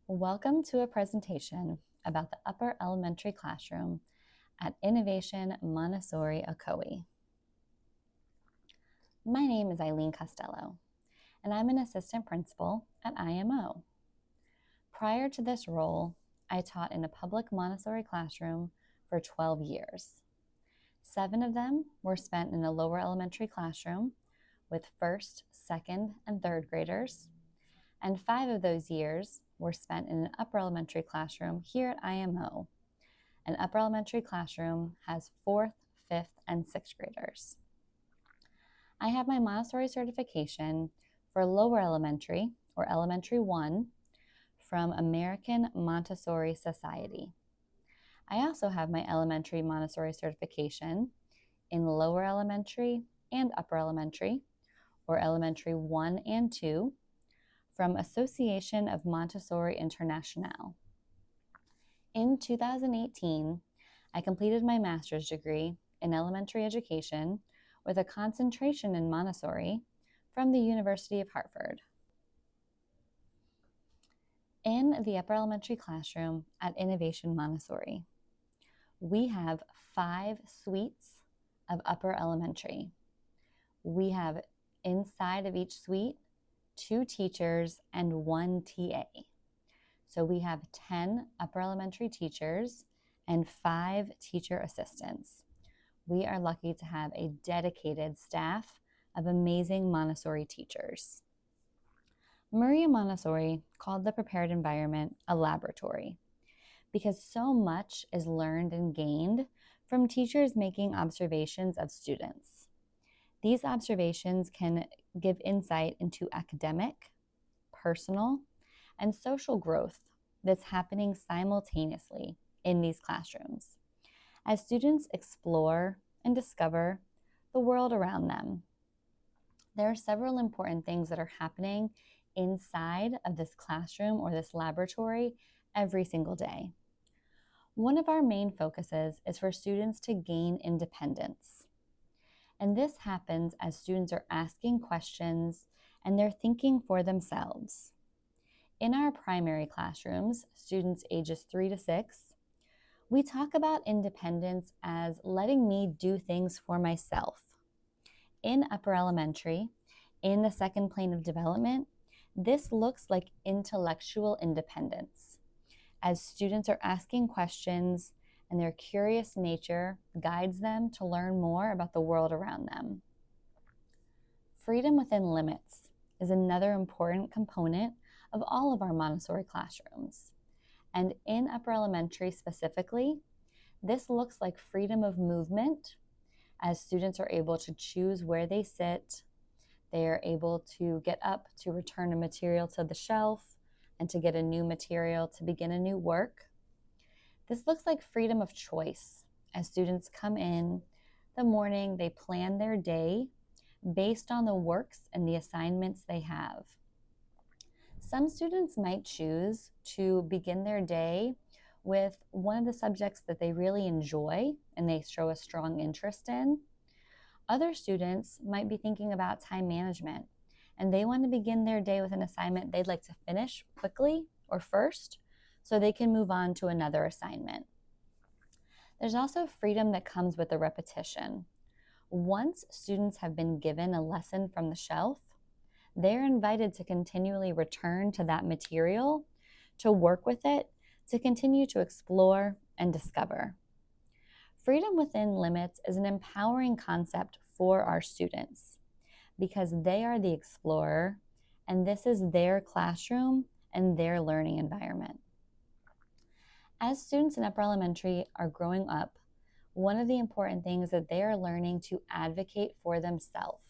Welcome to a presentation about the upper elementary classroom at Innovation Montessori Ocoee. My name is Eileen Costello, and I'm an assistant principal at IMO. Prior to this role, I taught in a public Montessori classroom for 12 years. 7 of them were spent in a lower elementary classroom with first, second, and third graders, and 5 of those years were spent in an upper elementary classroom here at IMO. An upper elementary classroom has 4th, 5th, and 6th graders. I have my Montessori certification for lower elementary, or elementary 1, from American Montessori Society. I also have my elementary Montessori certification in lower elementary and upper elementary, or elementary 1 and 2, from Association of Montessori International. In 2018, I completed my master's degree in elementary education with a concentration in Montessori from the University of Hartford. In the upper elementary classroom at Innovation Montessori, we have 5 suites of upper elementary. We have inside of each suite 2 teachers and 1 TA. So we have 10 upper elementary teachers and 5 teacher assistants. We are lucky to have a dedicated staff of amazing Montessori teachers. Maria Montessori called the prepared environment a laboratory because so much is learned and gained from teachers making observations of students. These observations can give insight into academic, personal, and social growth that's happening simultaneously in these classrooms as students explore and discover the world around them. There are several important things that are happening inside of this classroom or this laboratory every single day. One of our main focuses is for students to gain independence. And this happens as students are asking questions and they're thinking for themselves. In our primary classrooms, students ages 3 to 6, we talk about independence as letting me do things for myself. In upper elementary, in the second plane of development, this looks like intellectual independence, as students are asking questions and their curious nature guides them to learn more about the world around them. Freedom within limits is another important component of all of our Montessori classrooms. And in upper elementary specifically, this looks like freedom of movement, as students are able to choose where they sit. They are able to get up to return a material to the shelf and to get a new material to begin a new work. This looks like freedom of choice as students come in the morning, they plan their day based on the works and the assignments they have. Some students might choose to begin their day with one of the subjects that they really enjoy and they show a strong interest in. Other students might be thinking about time management and they want to begin their day with an assignment they'd like to finish quickly or first, so they can move on to another assignment. There's also freedom that comes with the repetition. Once students have been given a lesson from the shelf, they're invited to continually return to that material, to work with it, to continue to explore and discover. Freedom within limits is an empowering concept for our students because they are the explorer and this is their classroom and their learning environment. As students in upper elementary are growing up, one of the important things that they are learning to advocate for themselves,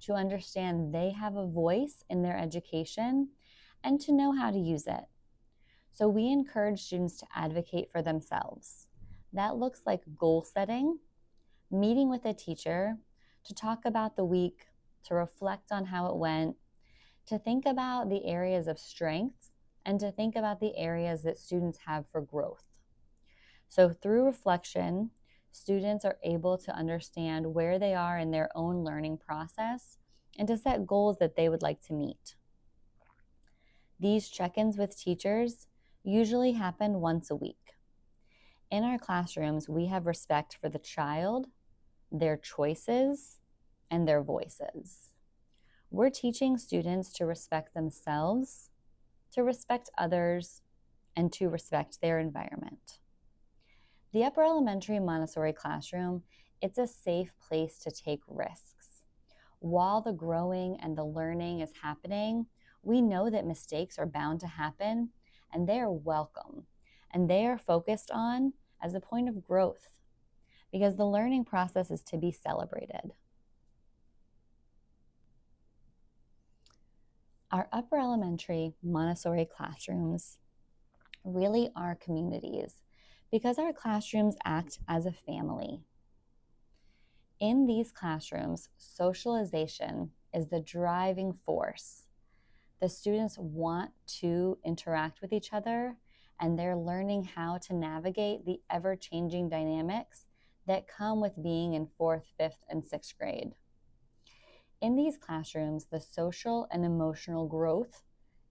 to understand they have a voice in their education and to know how to use it. So we encourage students to advocate for themselves. That looks like goal setting, meeting with a teacher to talk about the week, to reflect on how it went, to think about the areas of strengths and to think about the areas that students have for growth. So through reflection, students are able to understand where they are in their own learning process and to set goals that they would like to meet. These check-ins with teachers usually happen once a week. In our classrooms, we have respect for the child, their choices, and their voices. We're teaching students to respect themselves, to respect others, and to respect their environment. The upper elementary Montessori classroom, it's a safe place to take risks. While the growing and the learning is happening, we know that mistakes are bound to happen, and they are welcome, and they are focused on as a point of growth, because the learning process is to be celebrated. Our upper elementary Montessori classrooms really are communities because our classrooms act as a family. In these classrooms, socialization is the driving force. The students want to interact with each other, and they're learning how to navigate the ever-changing dynamics that come with being in 4th, 5th, and 6th grade. In these classrooms, the social and emotional growth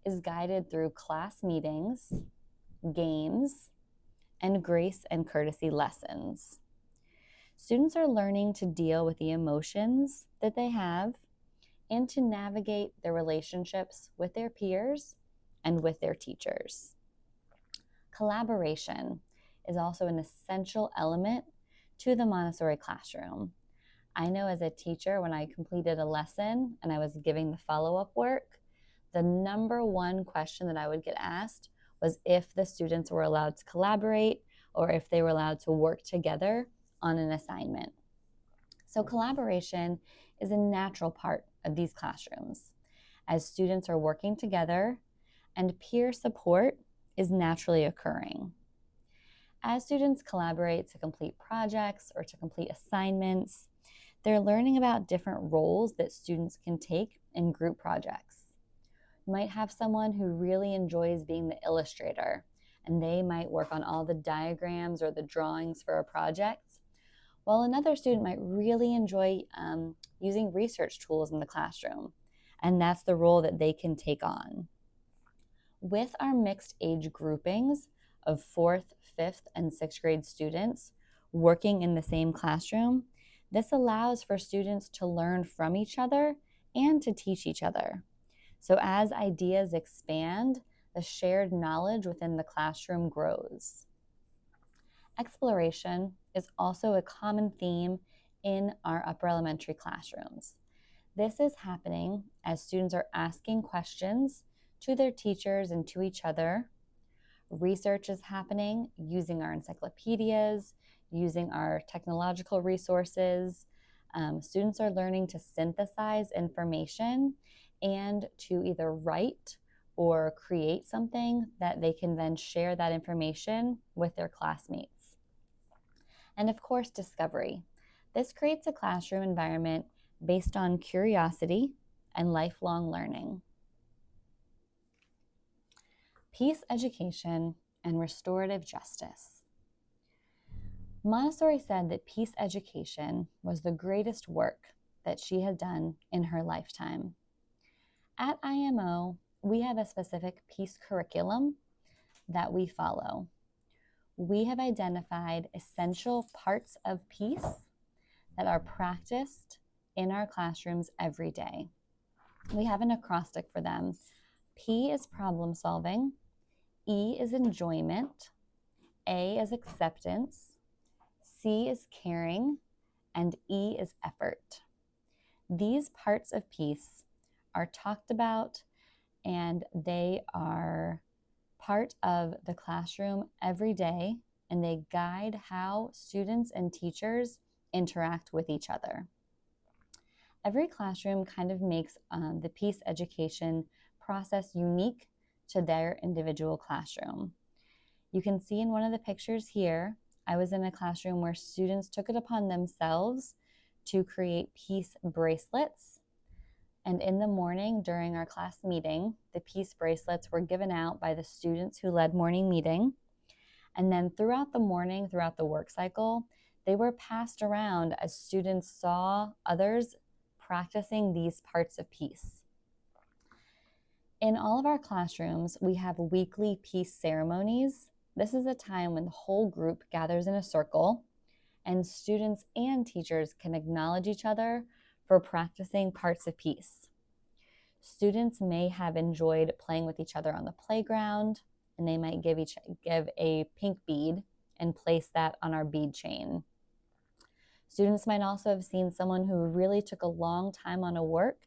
is guided through class meetings, games, and grace and courtesy lessons. Students are learning to deal with the emotions that they have and to navigate their relationships with their peers and with their teachers. Collaboration is also an essential element to the Montessori classroom. I know as a teacher, when I completed a lesson and I was giving the follow-up work, the number one question that I would get asked was if the students were allowed to collaborate or if they were allowed to work together on an assignment. So collaboration is a natural part of these classrooms as students are working together and peer support is naturally occurring. As students collaborate to complete projects or to complete assignments, they're learning about different roles that students can take in group projects. You might have someone who really enjoys being the illustrator, and they might work on all the diagrams or the drawings for a project, while another student might really enjoy using research tools in the classroom, and that's the role that they can take on. With our mixed age groupings of 4th, 5th, and 6th grade students working in the same classroom, this allows for students to learn from each other and to teach each other. So as ideas expand, the shared knowledge within the classroom grows. Exploration is also a common theme in our upper elementary classrooms. This is happening as students are asking questions to their teachers and to each other. Research is happening using our encyclopedias, using our technological resources. Students are learning to synthesize information and to either write or create something that they can then share that information with their classmates. And of course, discovery. This creates a classroom environment based on curiosity and lifelong learning. Peace education and restorative justice. Montessori said that peace education was the greatest work that she had done in her lifetime. At IMO, we have a specific peace curriculum that we follow. We have identified essential parts of peace that are practiced in our classrooms every day. We have an acrostic for them. P is problem solving, E is enjoyment, A is acceptance, C is caring, and E is effort. These parts of peace are talked about and they are part of the classroom every day, and they guide how students and teachers interact with each other. Every classroom kind of makes the peace education process unique to their individual classroom. You can see in one of the pictures here, I was in a classroom where students took it upon themselves to create peace bracelets. And in the morning during our class meeting, the peace bracelets were given out by the students who led morning meeting. And then throughout the morning, throughout the work cycle, they were passed around as students saw others practicing these parts of peace. In all of our classrooms, we have weekly peace ceremonies. This is a time when the whole group gathers in a circle and students and teachers can acknowledge each other for practicing parts of peace. Students may have enjoyed playing with each other on the playground, and they might give a pink bead and place that on our bead chain. Students might also have seen someone who really took a long time on a work,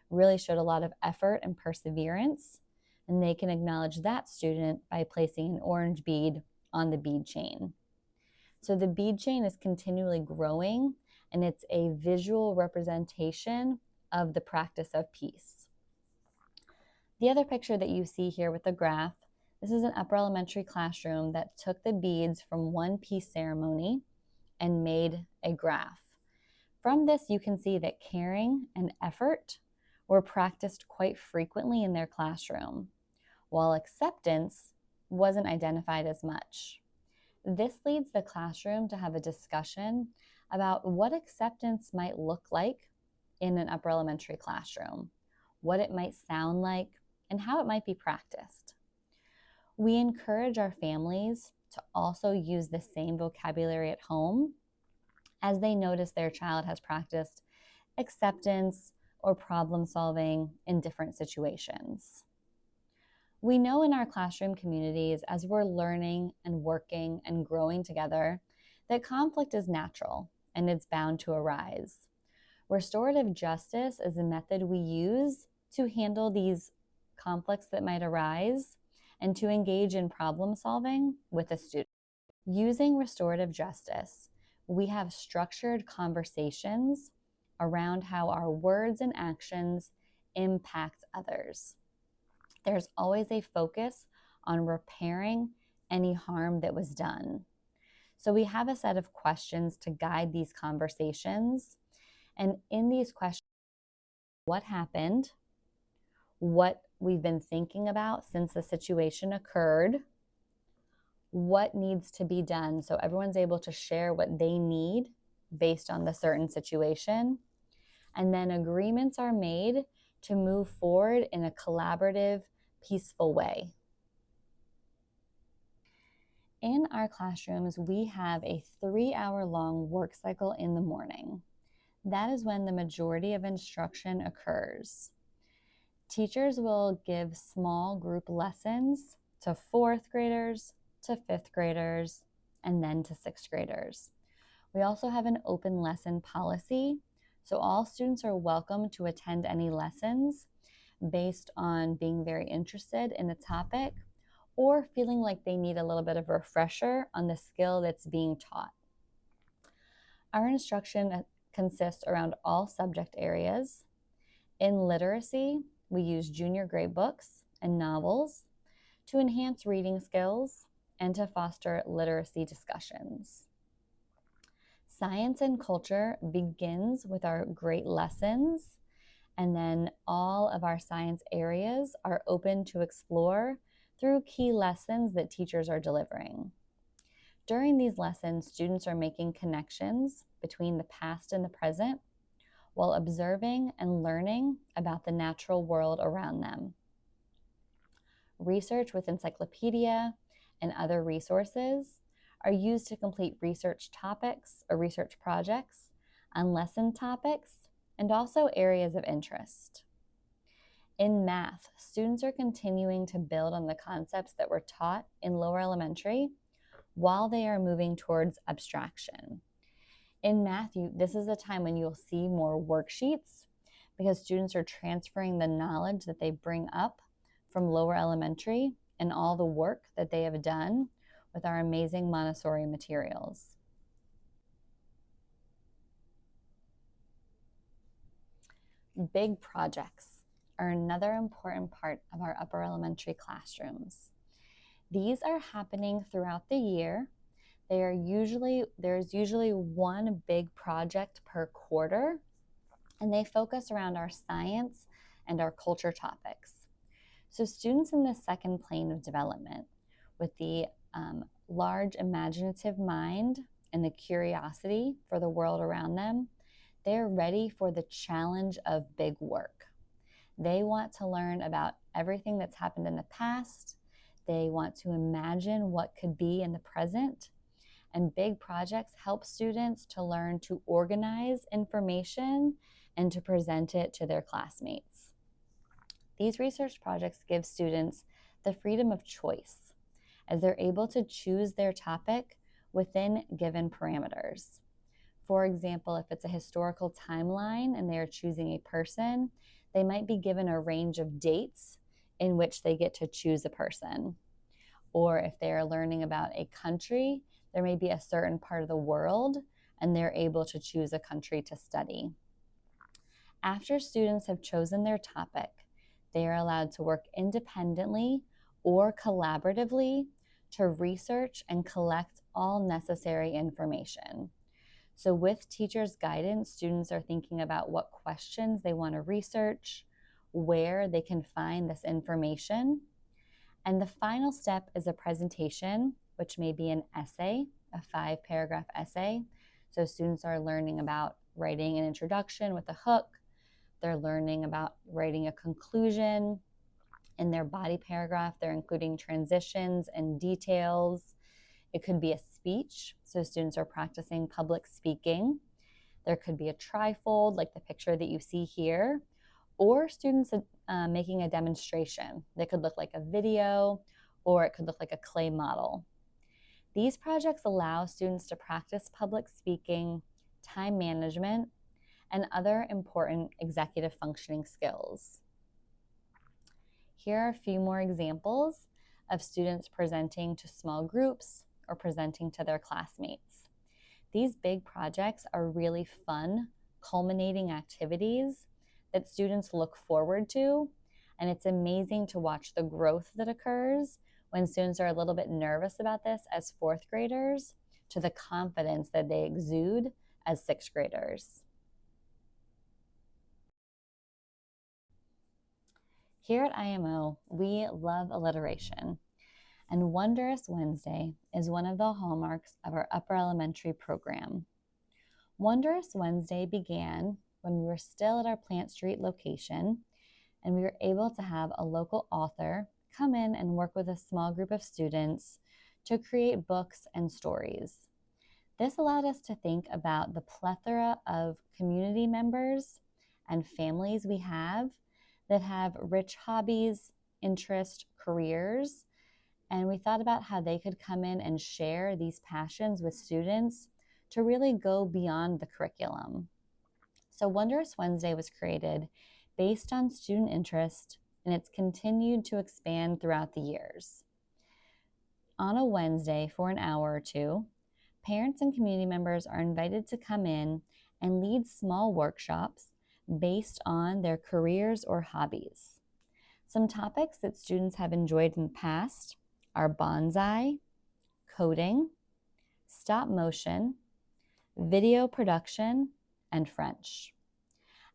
really showed a lot of effort and perseverance, and they can acknowledge that student by placing an orange bead on the bead chain. So the bead chain is continually growing, and it's a visual representation of the practice of peace. The other picture that you see here with the graph, this is an upper elementary classroom that took the beads from one peace ceremony and made a graph. From this, you can see that caring and effort were practiced quite frequently in their classroom, while acceptance wasn't identified as much. This leads the classroom to have a discussion about what acceptance might look like in an upper elementary classroom, what it might sound like, and how it might be practiced. We encourage our families to also use the same vocabulary at home as they notice their child has practiced acceptance or problem solving in different situations. We know in our classroom communities, as we're learning and working and growing together, that conflict is natural and it's bound to arise. Restorative justice is a method we use to handle these conflicts that might arise and to engage in problem solving with a student. Using restorative justice, we have structured conversations around how our words and actions impact others. There's always a focus on repairing any harm that was done. So we have a set of questions to guide these conversations. And in these questions, what happened, what we've been thinking about since the situation occurred, what needs to be done. So everyone's able to share what they need based on the certain situation. And then agreements are made to move forward in a collaborative, peaceful way. In our classrooms, we have a 3-hour-long work cycle in the morning. That is when the majority of instruction occurs. Teachers will give small group lessons to 4th graders, to 5th graders, and then to 6th graders. We also have an open lesson policy, so all students are welcome to attend any lessons based on being very interested in a topic or feeling like they need a little bit of a refresher on the skill that's being taught. Our instruction consists around all subject areas. In literacy, we use junior grade books and novels to enhance reading skills and to foster literacy discussions. Science and culture begins with our great lessons, and then all of our science areas are open to explore through key lessons that teachers are delivering. During these lessons, students are making connections between the past and the present while observing and learning about the natural world around them. Research with encyclopedia and other resources are used to complete research topics or research projects on lesson topics and also areas of interest. In math, students are continuing to build on the concepts that were taught in lower elementary while they are moving towards abstraction. In math, this is a time when you'll see more worksheets because students are transferring the knowledge that they bring up from lower elementary and all the work that they have done with our amazing Montessori materials. Big projects are another important part of our upper elementary classrooms. These are happening throughout the year. There's usually one big project per quarter, and they focus around our science and our culture topics. So students in the second plane of development with the large imaginative mind and the curiosity for the world around them, they're ready for the challenge of big work. They want to learn about everything that's happened in the past. They want to imagine what could be in the present. And big projects help students to learn to organize information and to present it to their classmates. These research projects give students the freedom of choice, as they're able to choose their topic within given parameters. For example, if it's a historical timeline and they are choosing a person, they might be given a range of dates in which they get to choose a person. Or if they are learning about a country, there may be a certain part of the world and they're able to choose a country to study. After students have chosen their topic, they are allowed to work independently or collaboratively to research and collect all necessary information. So with teachers' guidance, students are thinking about what questions they want to research, where they can find this information. And the final step is a presentation, which may be an essay, a 5-paragraph essay. So students are learning about writing an introduction with a hook. They're learning about writing a conclusion. In their body paragraph, they're including transitions and details. It could be a speech, so students are practicing public speaking. There could be a trifold, like the picture that you see here, or students making a demonstration. They could look like a video, or it could look like a clay model. These projects allow students to practice public speaking, time management, and other important executive functioning skills. Here are a few more examples of students presenting to small groups or presenting to their classmates. These big projects are really fun, culminating activities that students look forward to, and it's amazing to watch the growth that occurs when students are a little bit nervous about this as 4th graders to the confidence that they exude as 6th graders. Here at IMO, we love alliteration, and Wondrous Wednesday is one of the hallmarks of our upper elementary program. Wondrous Wednesday began when we were still at our Plant Street location, and we were able to have a local author come in and work with a small group of students to create books and stories. This allowed us to think about the plethora of community members and families we have that have rich hobbies, interests, careers, and we thought about how they could come in and share these passions with students to really go beyond the curriculum. So Wondrous Wednesday was created based on student interest, and it's continued to expand throughout the years. On a Wednesday for an hour or two, parents and community members are invited to come in and lead small workshops based on their careers or hobbies. Some topics that students have enjoyed in the past are bonsai, coding, stop motion, video production, and French.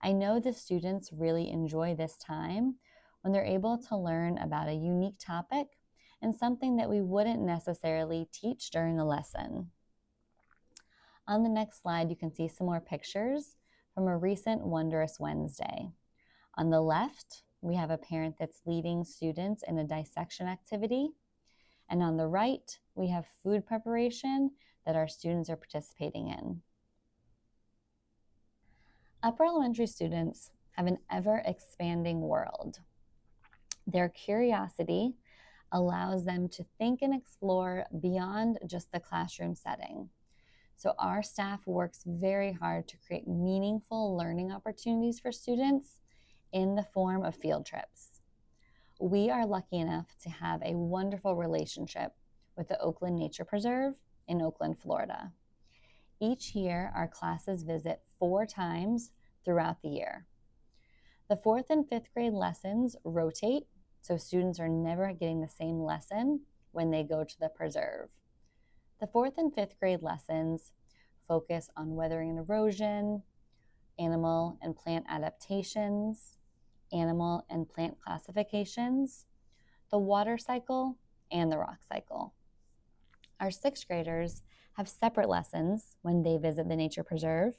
I know the students really enjoy this time when they're able to learn about a unique topic and something that we wouldn't necessarily teach during the lesson. On the next slide, you can see some more pictures from a recent Wondrous Wednesday. On the left, we have a parent that's leading students in a dissection activity. And on the right, we have food preparation that our students are participating in. Upper elementary students have an ever-expanding world. Their curiosity allows them to think and explore beyond just the classroom setting. So our staff works very hard to create meaningful learning opportunities for students in the form of field trips. We are lucky enough to have a wonderful relationship with the Oakland Nature Preserve in Oakland, Florida. Each year, our classes visit 4 times throughout the year. The 4th and 5th grade lessons rotate, so students are never getting the same lesson when they go to the preserve. The 4th and 5th grade lessons focus on weathering and erosion, animal and plant adaptations, animal and plant classifications, the water cycle, and the rock cycle. Our 6th graders have separate lessons when they visit the nature preserve.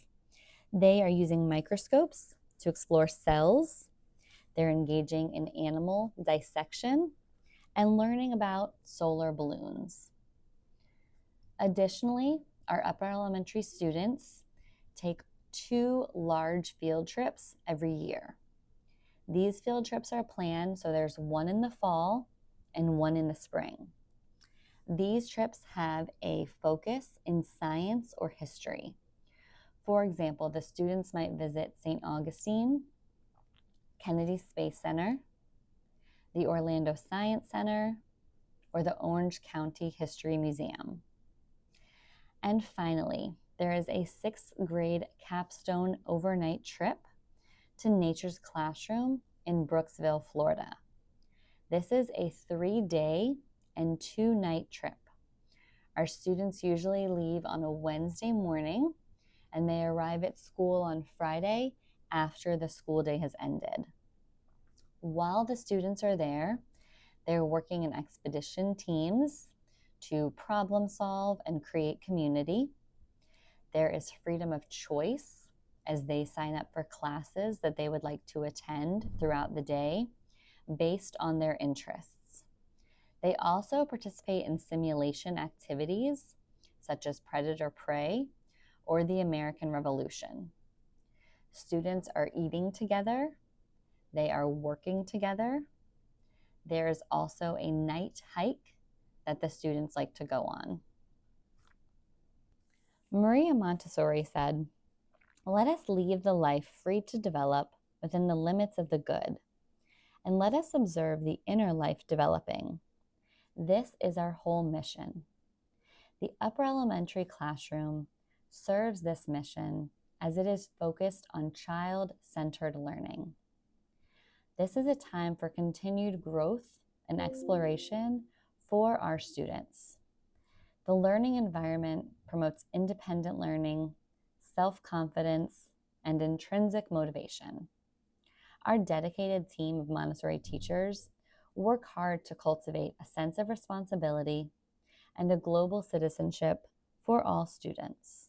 They are using microscopes to explore cells. They're engaging in animal dissection and learning about solar balloons. Additionally, our upper elementary students take 2 large field trips every year. These field trips are planned, so there's one in the fall and one in the spring. These trips have a focus in science or history. For example, the students might visit St. Augustine, Kennedy Space Center, the Orlando Science Center, or the Orange County History Museum. And finally, there is a 6th grade capstone overnight trip to Nature's Classroom in Brooksville, Florida. This is a 3-day and 2-night trip. Our students usually leave on a Wednesday morning and they arrive at school on Friday after the school day has ended. While the students are there, they're working in expedition teams to problem solve and create community. There is freedom of choice as they sign up for classes that they would like to attend throughout the day based on their interests. They also participate in simulation activities such as Predator-Prey or the American Revolution. Students are eating together. They are working together. There is also a night hike that the students like to go on. Maria Montessori said, "Let us leave the life free to develop within the limits of the good, and let us observe the inner life developing. This is our whole mission." The upper elementary classroom serves this mission as it is focused on child-centered learning. This is a time for continued growth and exploration for our students. The learning environment promotes independent learning, self-confidence, and intrinsic motivation. Our dedicated team of Montessori teachers work hard to cultivate a sense of responsibility and a global citizenship for all students.